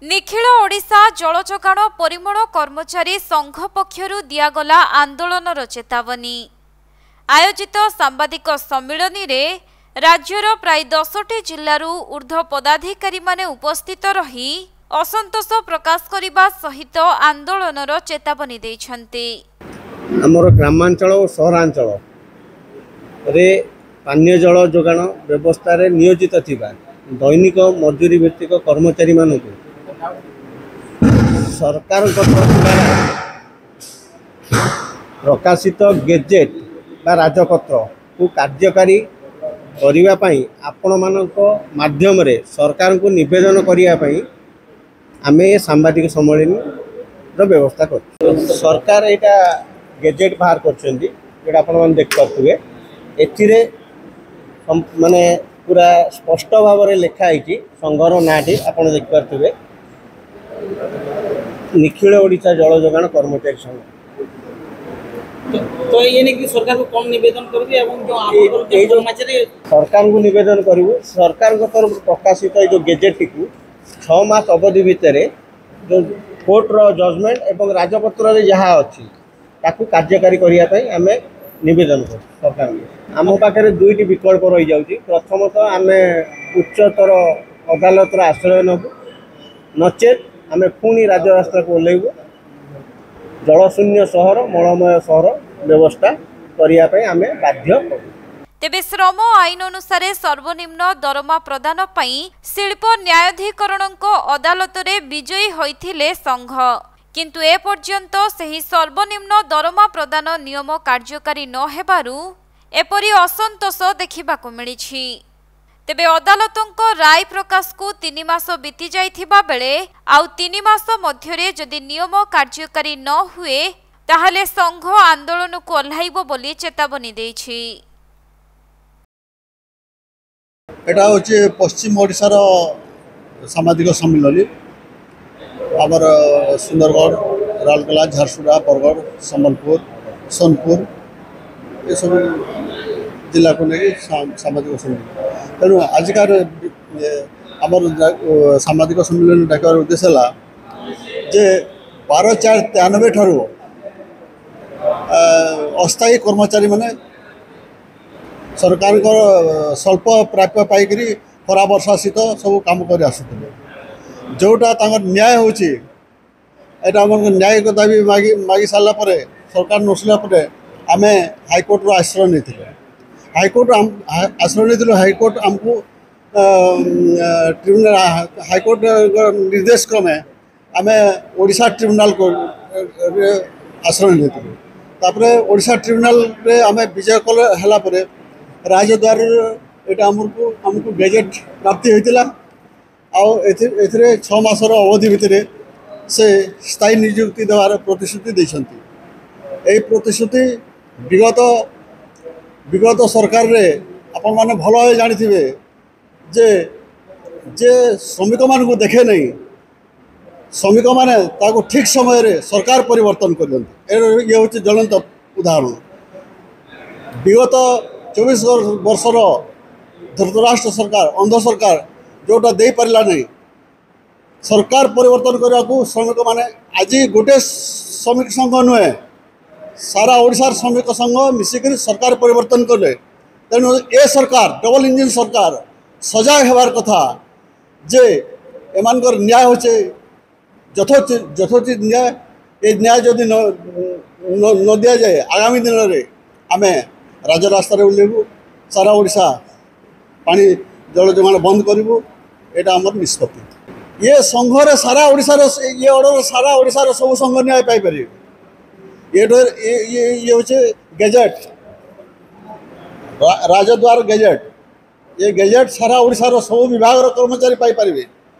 निखिल ओडिशा जल जोगाण परिमल कर्मचारी संघ पक्षरु दियागला आंदोलनर चेतावनी। आयोजित सांबादिक सम्मिलन रे राज्यर प्राय 10टी जिल्लारू ऊर्ध्व पदाधिकारी माने उपस्थित रही असंतोष प्रकाश करने सहित आंदोलनर चेतावनी दैछन्ते। आमर ग्रामांचल और सहरांचल रे पानीय जल जोगाण व्यवस्था रे नियोजित थिबा दैनिक मजूरी भित्तिक कर्मचारी मानक सरकार प्रकाशित गेजेट बा राजपत्र को कार्यकारी करने आपण मानक माध्यम रे सरकार को निवेदन करने आम ये सांबादिक सम्मेलन व्यवस्था कर सरकार यहाँ गेजेट बाहर कर देख पारे ए माने पूरा स्पष्ट भाव में लिखाई संघर नाटी आप देखिपे निखिल ओडिशा जल जोगाण कर्मचारी संघ। तो ये नहीं कि सरकार को कम निवेदन सरकार को निवेदन करूँ सरकार तरफ प्रकाशित जो गेजेट टी 6 मास अवधि भितर जो कोर्टर जजमेंट एवं राजपत्र जहाँ अच्छी ताकू कार्यकारी करने आम निवेदन कर सरकार आम पाखे दुईटी विकल्प रही जाऊँगी। प्रथमतः आम उच्चतर अदालत आश्रय नबू नचेत आम पुणी राजरास्ता को ओह्लैबू जलशून्य सहर मलमय सहर व्यवस्था करने आम बाध्य करूँ। तेबे श्रम आईन अनुसार सर्वनिम्न दरमा प्रदान पई शिल्प न्यायाधिकरण अदालत रे विजयी होइथिले संघ, किंतु ए पर्यंत सही सर्वनिम्न दरमा प्रदान नियम कार्यकारी न हेबारु एपरि असंतोष देखिबाकु मिलिछि। तेबे अदालतंक राय प्रकाश को 3 मास बीती जाइथिबा बेले आउ 3 मास मध्यरे जदि नियम कार्यकारी न हुए ताहले संघ आंदोलन को ओह्लाइबो बोली चेतावनी दैछि। एटा होचे पश्चिम ओडिशार सामाजिक सम्मेलन आमर सुंदरगढ़ राउरकेला झारसुगुड़ा बरगढ़ संबलपुर सोनपुर ये सब जिला को लेकिन सामाजिक सम्मेलन तेणु आजिकार आमर सामाजिक सम्मेलन डाकर उद्देश्य है जे 12/4/93 ठारू अस्थायी कर्मचारी माने सरकार स्वल्प प्राप्य पाइकरी खरा वर्षा शीत सब काम कर आसुले जोटा न्याय होची एटा न्याय दाबी मागी सारा पर सरकार नसला आम हाईकोर्ट रो आश्रय नहीं हाईकोर्ट आश्रय नहीं हाईकोर्ट आमको ट्रिब्यूनल हाईकोर्ट निर्देश क्रमे आम ओडिशा ट्रिब्यूनल को आश्रय नहीं ओडिशा ट्रिब्यूनल रे आम विजय कल है राजद्वार ये आमको गेजेट प्राप्ति होता आउ 6 मासर अवधि भितर से स्थायी नियुक्ति देवार प्रतिश्रुति देते। प्रतिश्रुति विगत सरकार रे आपण माने भल भाव जानी जे श्रमिक मान को देखे नहीं श्रमिक माने ताको ठीक समय रे सरकार परिवर्तन कर ये हूँ ज्वलंत उदाहरण। विगत 24 वर्षर धृतराष्ट्र सरकार अंध सरकार जोटा दे पारा नहीं सरकार परिवर्तन करने को श्रमिक माने आज गोटे श्रमिक संघ नुहे सारा ओडिशार श्रमिक संघ मिसिक सरकार परिवर्तन कले तेणु ए सरकार डबल इंजिन सरकार सजाग होबार कथा जे एमानकर न्याय होचे यथोचित न्याय ये न्याय जदि न दिया जाए आगामी दिन में आम राजरास्ता ओह्लैबू सारा ओडिशा पानी जल जोगाण बंद करूँ यहाँ आम निष्पत्ति ये संघरे सारा ओडिशार ये ऑर्डर सारा ओडिशार सब संघ न्याय पाइपर ये हूँ गेजेट राजद्वार गेजेट ये गेजेट सारा ओडिशार सब विभाग कर्मचारी पाइपर।